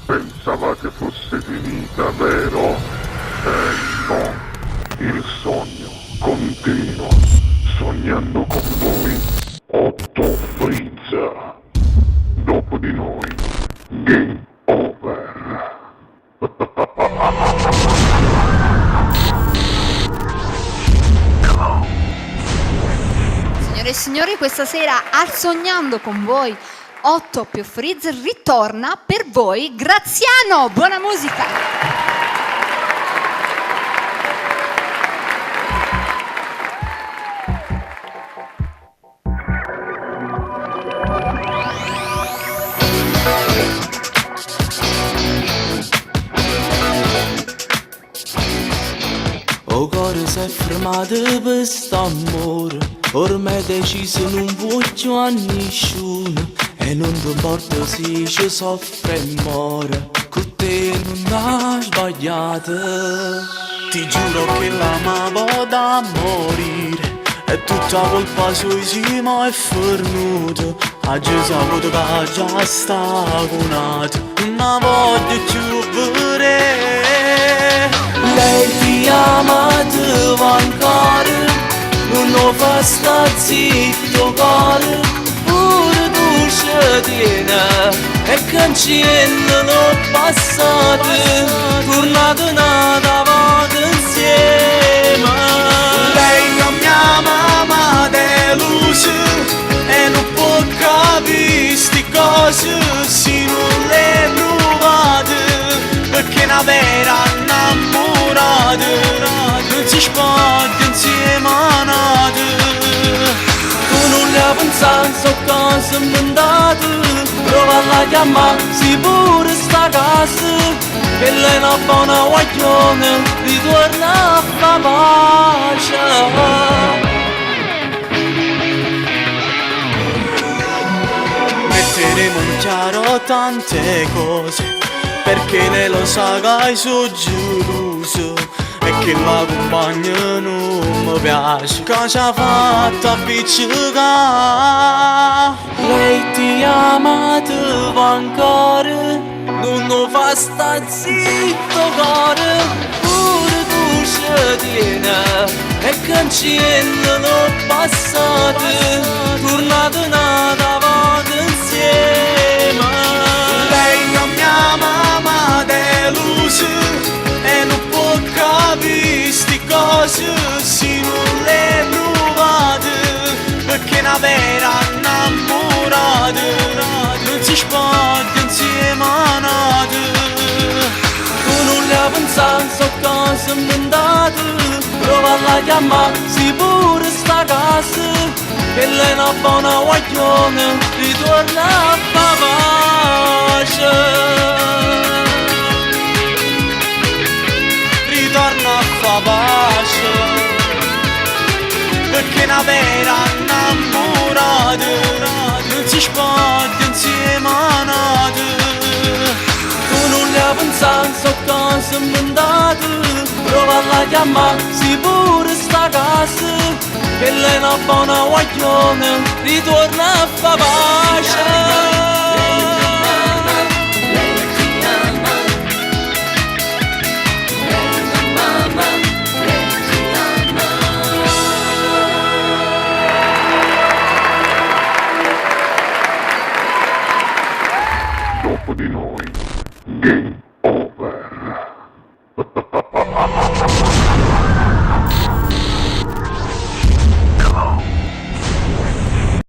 Pensavate fosse finita, vero? No, il sogno continua, sognando con voi, Otto Frizza. Dopo di noi, game over. Signore e signori, questa sera al Sognando con voi 8 più Frizz ritorna per voi Graziano. Buona musica! O cuore si è fermato per quest'amore, ormai deciso non voglio a nessuno, e non ti importa se ci soffre e muore, con te non hai sbagliato. Ti giuro che l'amavo da morire, e tutta colpa sua si mi è fornuto. Oggi saputo che già sta cunato, non voglio più vedere. Lei ti ama, ti va ancora, non lo fa sta zitto cuore, pure tu ci tieni e cancellano passato, tornate nata vado insieme. Lei non mi ama ma deluso e non può capire sti cose se non le provate, perché una vera innamorata non si spoglia insieme a nata. Tu non le hai pensato, so cose inventate, prova a chiamare, si pure sta casa, che lei è una buona guaglione, ritorna a fa pace. Metteremo in chiaro tante cose, perché lei lo sa che sono geloso e che la compagna non mi piace, che ci ha fatto appiccicare. Lei ti ama, ti va ancora, non lo fa sta zitto cuore, pure tu ci tieni e cancellano passato, tornate nata vado insieme. Lei non mi ama ma deluso e non può capire sti cose se non le provate, perché una vera innamorata non si spoglia insieme a nata. Tu non le hai pensato, so cose inventate, prova a chiamare, si pure sta casa, che lei è una buona guaglione, ritorna a fa pace. Ritorna a fa pace, perché una vera innamorata non si spoglia insieme a nata. Tu non le hai pensato, so cose inventate, prova a chiamare, si pure sta casa, che lei è una buona guaglione, ritorna a fa pace. Dopo di noi, game